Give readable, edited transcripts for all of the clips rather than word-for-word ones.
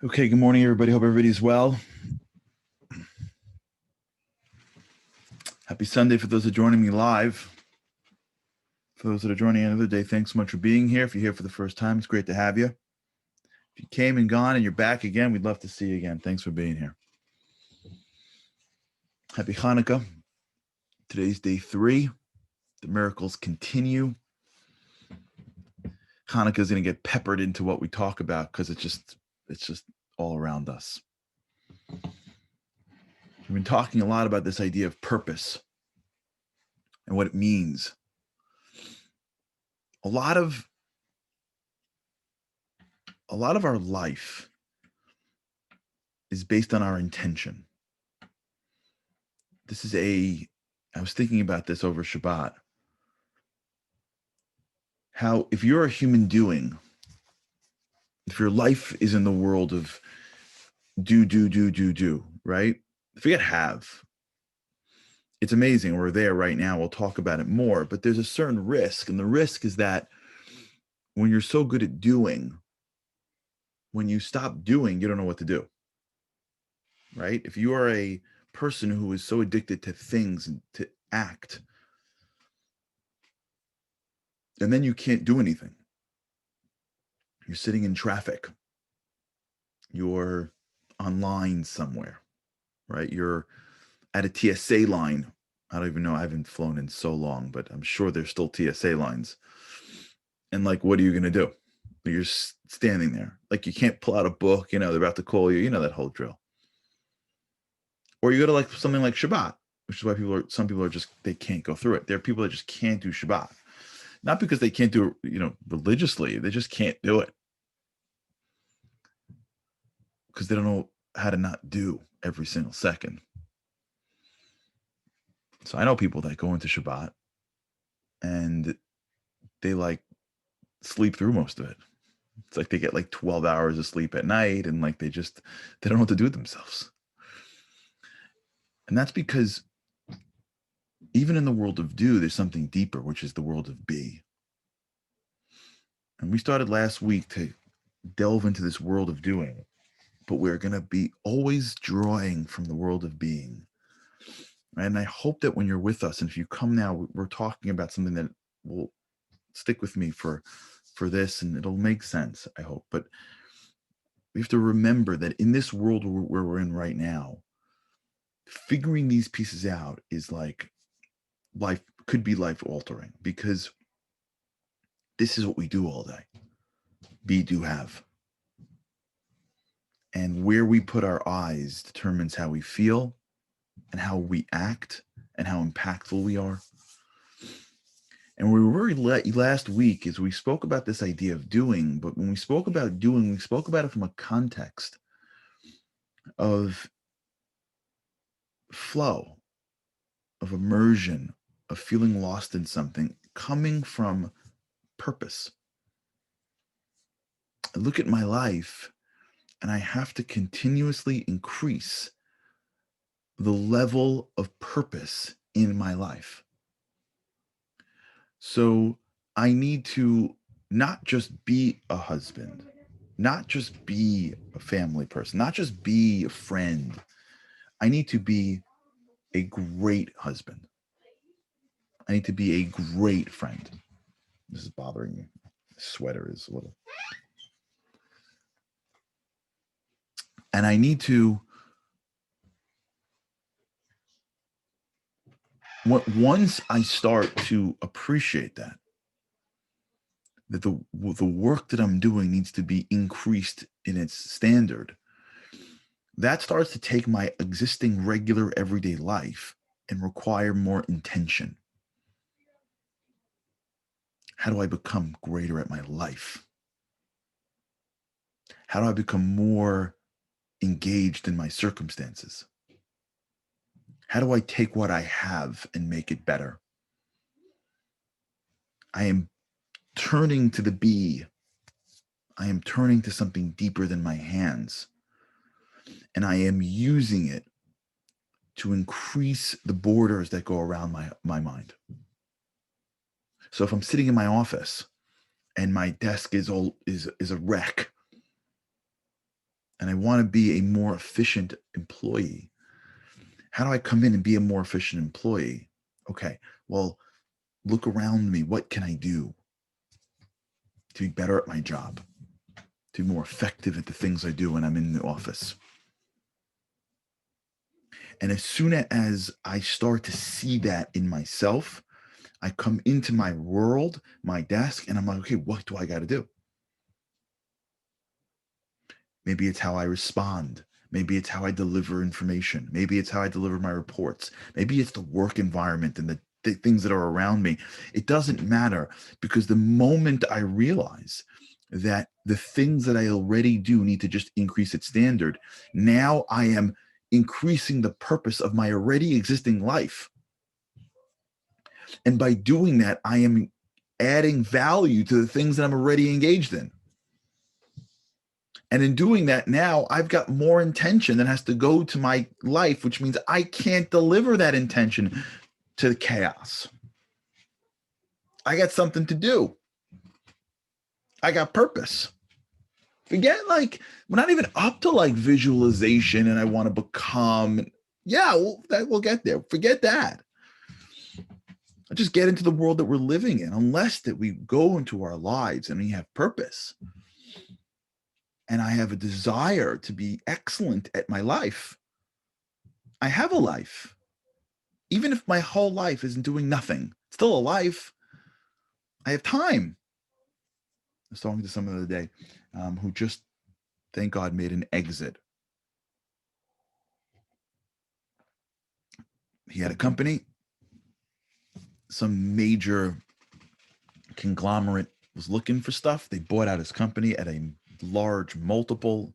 Okay, good morning, everybody. Hope everybody's well. Happy Sunday for those that are joining me live. For those that are joining another day, thanks so much for being here. If you're here for the first time, it's great to have you. If you came and gone and you're back again, we'd love to see you again. Thanks for being here. Happy Hanukkah. Today's day 3. The miracles continue. Hanukkah is going to get peppered into what we talk about because it's just all around us. We've been talking a lot about this idea of purpose and what it means. A lot of our life is based on our intention. I was thinking about this over Shabbat. How if you're a human doing, if your life is in the world of do, right? Forget have. It's amazing. We're there right now. We'll talk about it more, but there's a certain risk. And the risk is that when you're so good at doing, when you stop doing, you don't know what to do. Right? If you are a person who is so addicted to things and to act, and then you can't do anything. You're sitting in traffic. You're online somewhere, right? You're at a TSA line. I don't even know. I haven't flown in so long, but I'm sure there's still TSA lines. And like, what are you going to do? You're standing there. Like, you can't pull out a book, they're about to call you, that whole drill. Or you go to like something like Shabbat, which is why some people are just, they can't go through it. There are people that just can't do Shabbat. Not because they can't do it, religiously. They just can't do it. Because they don't know how to not do every single second. So I know people that go into Shabbat and they like sleep through most of it. It's like they get like 12 hours of sleep at night and like they don't know what to do with themselves. And that's because even in the world of do, there's something deeper, which is the world of be. And we started last week to delve into this world of doing, but we're going to be always drawing from the world of being. And I hope that when you're with us, and if you come now, we're talking about something that will stick with me for this, and it'll make sense, I hope. But we have to remember that in this world where we're in right now, figuring these pieces out is like could be life altering, because this is what we do all day. Be, do, have. And where we put our eyes determines how we feel and how we act and how impactful we are. And we were last week is we spoke about this idea of doing, but when we spoke about doing, we spoke about it from a context of flow, of immersion, of feeling lost in something, coming from purpose. I look at my life and I have to continuously increase the level of purpose in my life. So I need to not just be a husband, not just be a family person, not just be a friend. I need to be a great husband. I need to be a great friend. This is bothering me. Sweater is a little. And I need to, once I start to appreciate that the work that I'm doing needs to be increased in its standard, that starts to take my existing regular everyday life and require more intention. How do I become greater at my life? How do I become more engaged in my circumstances? How do I take what I have and make it better? I am turning to the be. I am turning to something deeper than my hands. And I am using it to increase the borders that go around my mind. So if I'm sitting in my office and my desk is a wreck, and I want to be a more efficient employee. How do I come in and be a more efficient employee? Okay, well, look around me. What can I do to be better at my job, to be more effective at the things I do when I'm in the office? And as soon as I start to see that in myself, I come into my world, my desk, and I'm like, okay, what do I got to do? Maybe it's how I respond. Maybe it's how I deliver information. Maybe it's how I deliver my reports. Maybe it's the work environment and the things that are around me. It doesn't matter, because the moment I realize that the things that I already do need to just increase its standard, now I am increasing the purpose of my already existing life. And by doing that, I am adding value to the things that I'm already engaged in. And in doing that, now I've got more intention that has to go to my life, which means I can't deliver that intention to the chaos. I got something to do. I got purpose. Forget, like, we're not even up to like visualization and I want to become. Yeah, we'll get there. Forget that. Let's just get into the world that we're living in, unless that we go into our lives and we have purpose. And I have a desire to be excellent at my life. I have a life. Even if my whole life isn't doing nothing, it's still a life. I have time. I was talking to someone the other day who just, thank God, made an exit. He had a company, some major conglomerate was looking for stuff. They bought out his company at a large multiple,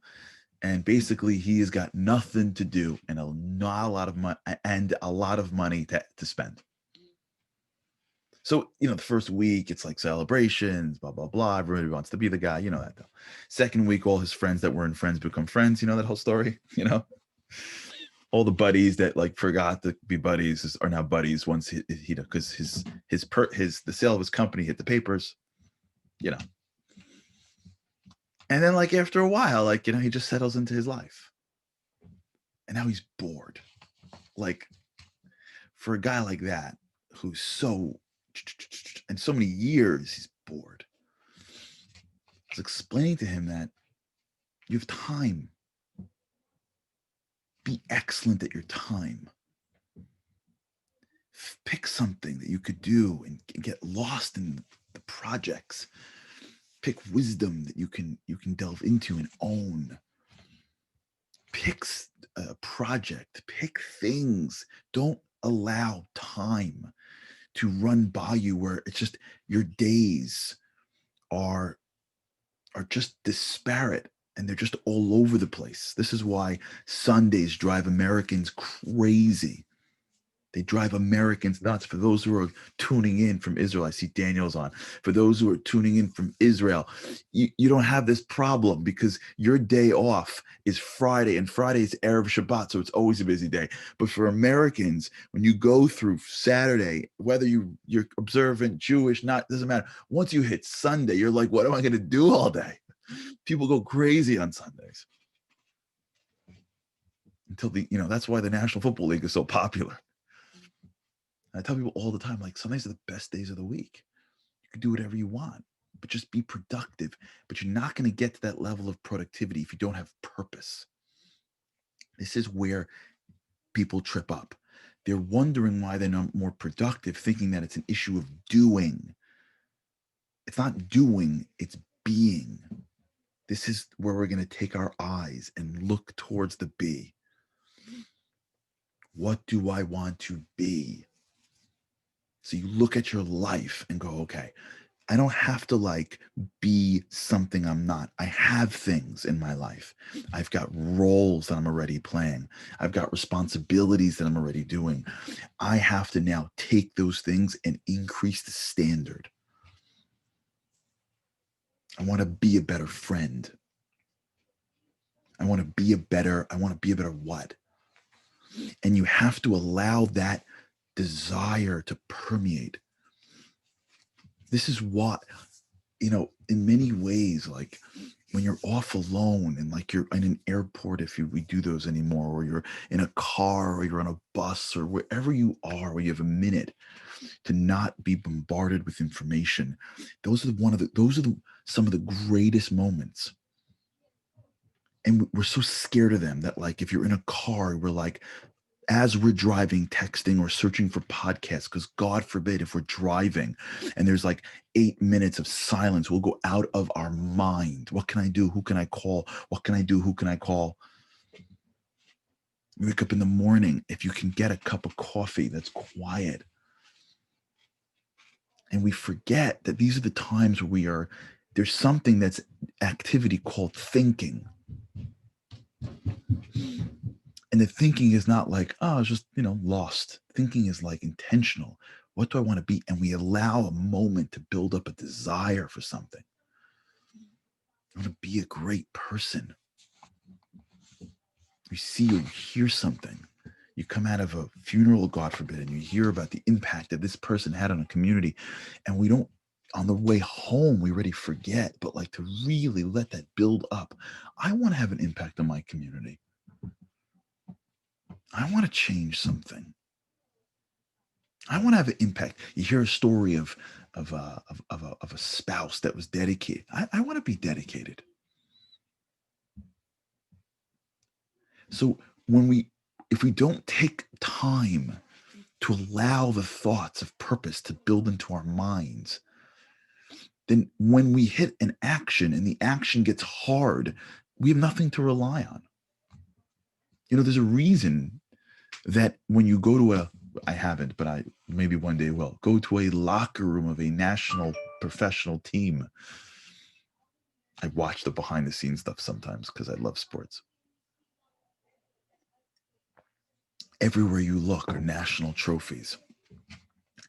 and basically he has got nothing to do and not a lot of money and a lot of money to spend. So, the first week it's like celebrations, blah, blah, blah. Everybody wants to be the guy, you know that though. Second week, all his friends that weren't friends become friends. You know that whole story, all the buddies that like forgot to be buddies are now buddies once he because the sale of his company hit the papers, you know. And then like after a while, like, he just settles into his life. And now he's bored. Like, for a guy like that who's so and so many years he's bored. I was explaining to him that you have time. Be excellent at your time. Pick something that you could do and get lost in the projects. Pick wisdom that you can delve into and own. Pick a project. Pick things. Don't allow time to run by you where it's just your days are just disparate and they're just all over the place. This is why Sundays drive Americans crazy. They drive Americans nuts. For those who are tuning in from Israel, I see Daniel's on. For those who are tuning in from Israel, you don't have this problem because your day off is Friday, and Friday is Erev Shabbat, so it's always a busy day. But for Americans, when you go through Saturday, whether you're observant, Jewish, not, doesn't matter. Once you hit Sunday, you're like, what am I going to do all day? People go crazy on Sundays. Until that's why the National Football League is so popular. I tell people all the time, like, Sundays are the best days of the week. You can do whatever you want, but just be productive. But you're not going to get to that level of productivity if you don't have purpose. This is where people trip up. They're wondering why they're not more productive, thinking that it's an issue of doing. It's not doing, it's being. This is where we're going to take our eyes and look towards the be. What do I want to be? So you look at your life and go, okay, I don't have to like be something I'm not. I have things in my life. I've got roles that I'm already playing. I've got responsibilities that I'm already doing. I have to now take those things and increase the standard. I want to be a better friend. I want to be a better what? And you have to allow that desire to permeate. This is what, in many ways, like, when you're off alone and like you're in an airport, if we do those anymore, or you're in a car or you're on a bus or wherever you are, where you have a minute to not be bombarded with information. Those are some of the greatest moments. And we're so scared of them that, like, if you're in a car, we're like, as we're driving, texting or searching for podcasts, because God forbid if we're driving and there's like 8 minutes of silence, we'll go out of our mind. What can I do? Who can I call? What can I do? Who can I call? You wake up in the morning, if you can get a cup of coffee that's quiet. And we forget that these are the times where there's something that's activity called thinking. And the thinking is not like, oh, it's just, lost. Thinking is like intentional. What do I want to be? And we allow a moment to build up a desire for something. I want to be a great person. You see or you hear something. You come out of a funeral, God forbid, and you hear about the impact that this person had on a community. And we don't, on the way home, we already forget, but like to really let that build up. I want to have an impact on my community. I want to change something. I want to have an impact. You hear a story of a spouse that was dedicated. I want to be dedicated. So if we don't take time to allow the thoughts of purpose to build into our minds, then when we hit an action and the action gets hard, we have nothing to rely on. There's a reason that when you go to I haven't, but I maybe one day will go to a locker room of a national professional team. I watch the behind the scenes stuff sometimes because I love sports. Everywhere you look are national trophies.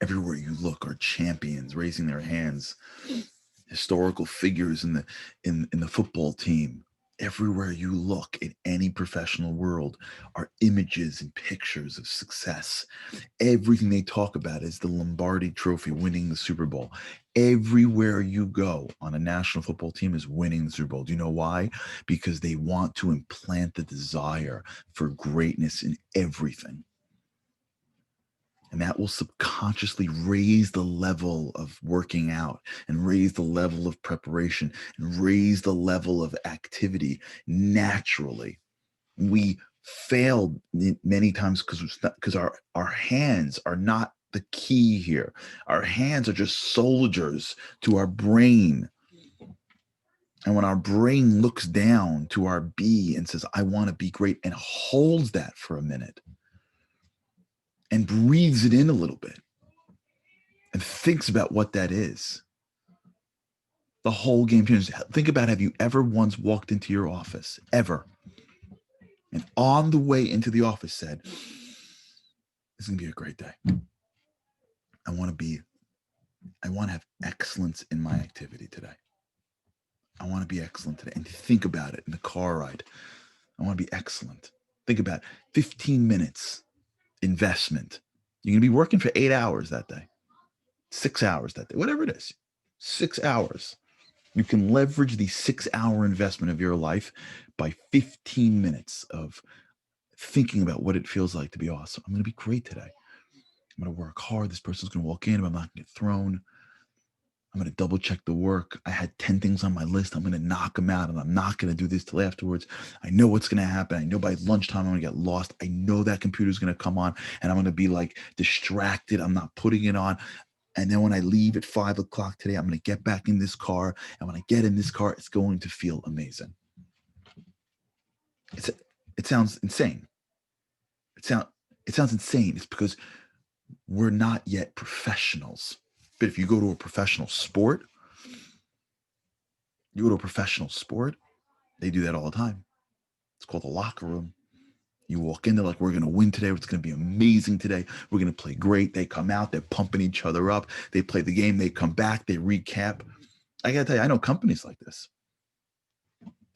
Everywhere you look are champions raising their hands, historical figures in the football team. Everywhere you look in any professional world are images and pictures of success. Everything they talk about is the Lombardi Trophy, winning the Super Bowl. Everywhere you go on a national football team is winning the Super Bowl. Do you know why? Because they want to implant the desire for greatness in everything. And that will subconsciously raise the level of working out and raise the level of preparation and raise the level of activity naturally. We failed many times because our hands are not the key here. Our hands are just soldiers to our brain. And when our brain looks down to our B and says, I want to be great, and holds that for a minute and breathes it in a little bit and thinks about what that is, the whole game changes. Think about, have you ever once walked into your office, ever, and on the way into the office said, this is going to be a great day. I want to have excellence in my activity today. I want to be excellent today. And think about it in the car ride. I want to be excellent. Think about 15 minutes investment. You're going to be working for 8 hours that day, 6 hours that day, whatever it is, 6 hours. You can leverage the 6-hour investment of your life by 15 minutes of thinking about what it feels like to be awesome. I'm going to be great today. I'm going to work hard. This person's going to walk in, but I'm not going to get thrown. I'm going to double check the work. I had 10 things on my list. I'm going to knock them out, and I'm not going to do this till afterwards. I know what's going to happen. I know by lunchtime I'm going to get lost. I know that computer's going to come on and I'm going to be like distracted. I'm not putting it on. And then when I leave at 5 o'clock today, I'm going to get back in this car. And when I get in this car, it's going to feel amazing. It sounds insane. It sounds insane. It's because we're not yet professionals. But if you go to a professional sport, they do that all the time. It's called the locker room. You walk in, they're like, we're going to win today. It's going to be amazing today. We're going to play great. They come out, they're pumping each other up. They play the game. They come back, they recap. I got to tell you, I know companies like this.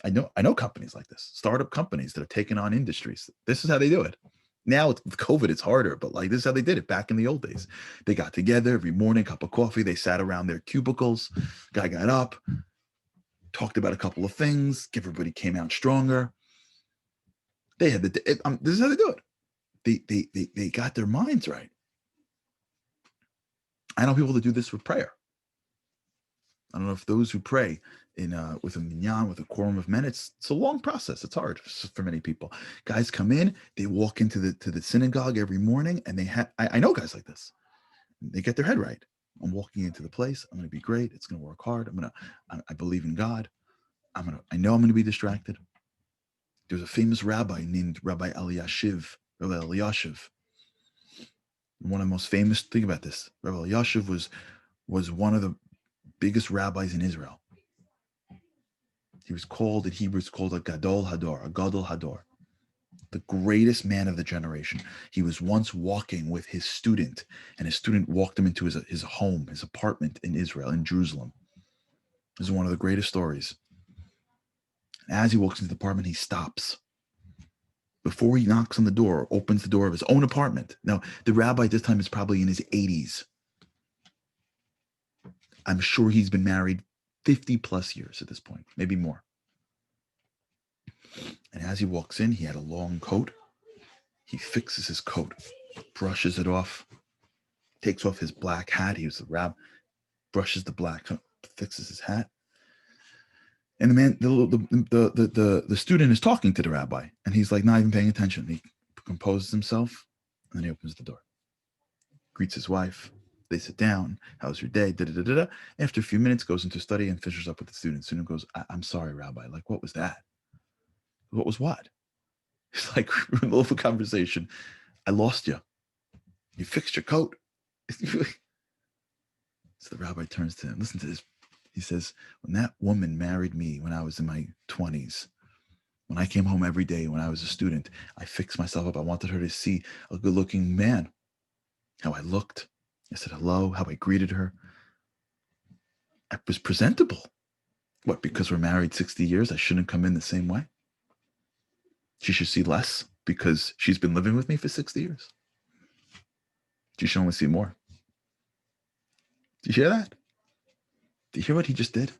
I know companies like this, startup companies that are taking on industries. This is how they do it. Now with COVID, it's harder, but like this is how they did it back in the old days. They got together every morning, cup of coffee. They sat around their cubicles. Guy got up, talked about a couple of things. Everybody came out stronger. They had this is how they do it. They got their minds right. I know people that do this with prayer. I don't know if those who pray in with a minyan, with a quorum of men, it's a long process. It's hard for many people. Guys come in, they walk into the synagogue every morning, and they have. I know guys like this. They get their head right. I'm walking into the place. I'm going to be great. It's going to work hard. I believe in God. I know I'm going to be distracted. There's a famous rabbi named Rabbi Eliashiv. Rabbi Eliashiv. One of the most famous thing about this. Rabbi Eliashiv was one of the biggest rabbis in Israel. He was called in Hebrew, it's called a Gadol Hador, a Gadol Hador, the greatest man of the generation. He was once walking with his student, and his student walked him into his home, his apartment in Israel, in Jerusalem. This is one of the greatest stories. And as he walks into the apartment, he stops. Before he knocks on the door, opens the door of his own apartment. Now, the rabbi at this time is probably in his 80s. I'm sure he's been married 50 plus years at this point, maybe more. And as he walks in, he had a long coat. He fixes his coat, brushes it off, takes off his black hat. He was the rabbi, brushes the black, fixes his hat. And the man, the student is talking to the rabbi, and he's like not even paying attention. He composes himself, and then he opens the door, greets his wife. They sit down. How's your day? Da, da, da, da, da. After a few minutes, goes into study and finishes up with the student. The student goes, I'm sorry, Rabbi. Like, what was that? What was what? It's like, we're in the middle of a conversation. I lost you. You fixed your coat. So the rabbi turns to him. Listen to this. He says, when that woman married me when I was in my 20s, when I came home every day when I was a student, I fixed myself up. I wanted her to see a good-looking man, how I looked. I said hello, how I greeted her. I was presentable. What, because we're married 60 years, I shouldn't come in the same way? She should see less because she's been living with me for 60 years. She should only see more. Do you hear that? Do you hear what he just did?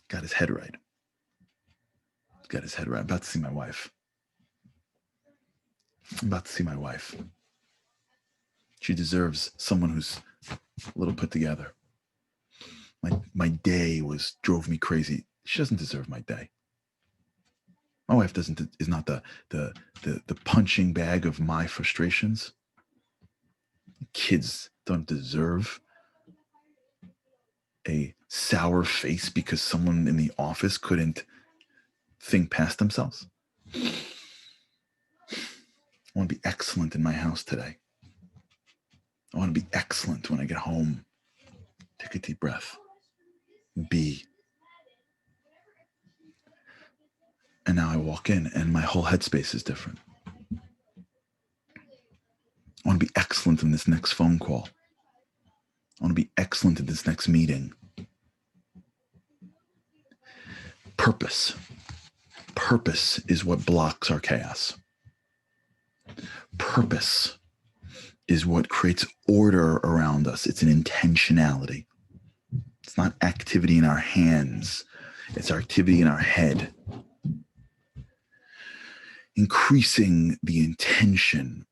Got his head right. Got his head right. I'm about to see my wife. She deserves someone who's a little put together. My day drove me crazy. She doesn't deserve my day. My wife is not the punching bag of my frustrations. Kids don't deserve a sour face because someone in the office couldn't think past themselves. I want to be excellent in my house today. I want to be excellent when I get home. Take a deep breath. Be. And now I walk in and my whole headspace is different. I want to be excellent in this next phone call. I want to be excellent in this next meeting. Purpose. Purpose is what blocks our chaos. Purpose is what creates order around us. It's an intentionality. It's not activity in our hands. It's our activity in our head. Increasing the intention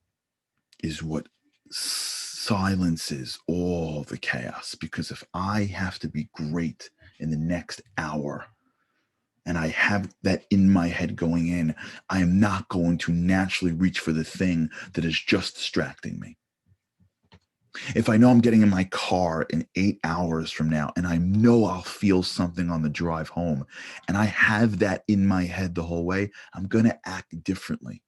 is what silences all the chaos. Because if I have to be great in the next hour, and I have that in my head going in, I am not going to naturally reach for the thing that is just distracting me. If I know I'm getting in my car in 8 hours from now, and I know I'll feel something on the drive home, and I have that in my head the whole way, I'm going to act differently.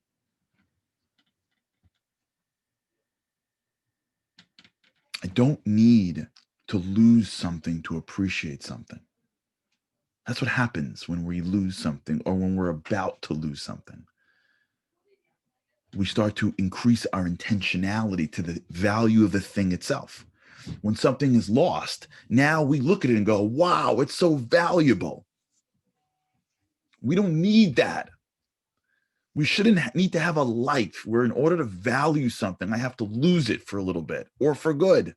I don't need to lose something to appreciate something. That's what happens when we lose something or when we're about to lose something. We start to increase our intentionality to the value of the thing itself. When something is lost, now we look at it and go, wow, it's so valuable. We don't need that. We shouldn't need to have a life where in order to value something, I have to lose it for a little bit or for good.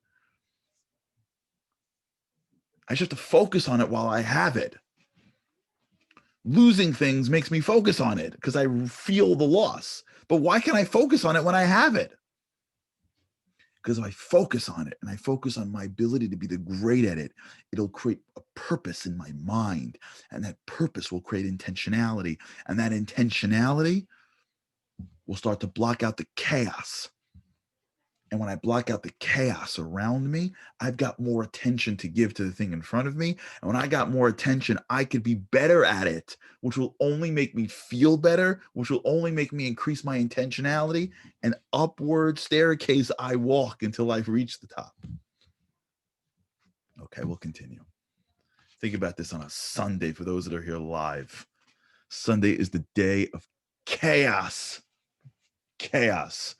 I just have to focus on it while I have it. Losing things makes me focus on it because I feel the loss. But why can I focus on it when I have it? Because if I focus on it and I focus on my ability to be the great at it, it'll create a purpose in my mind. And that purpose will create intentionality. And that intentionality will start to block out the chaos. And when I block out the chaos around me, I've got more attention to give to the thing in front of me. And when I got more attention, I could be better at it, which will only make me feel better, which will only make me increase my intentionality. And upward staircase I walk until I've reached the top. Okay, we'll continue. Think about this on a Sunday for those that are here live. Sunday is the day of chaos. Chaos.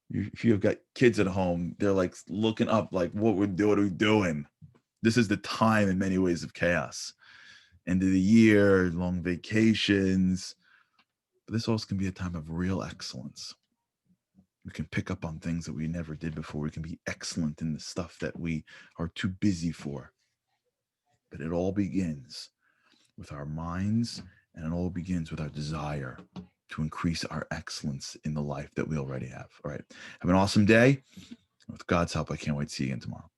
If you've got kids at home, they're like looking up, like, what are we doing? This is the time in many ways of chaos. End of the year, long vacations. But this also can be a time of real excellence. We can pick up on things that we never did before. We can be excellent in the stuff that we are too busy for. But it all begins with our minds, and it all begins with our desire to increase our excellence in the life that we already have. All right. Have an awesome day. With God's help, I can't wait to see you again tomorrow.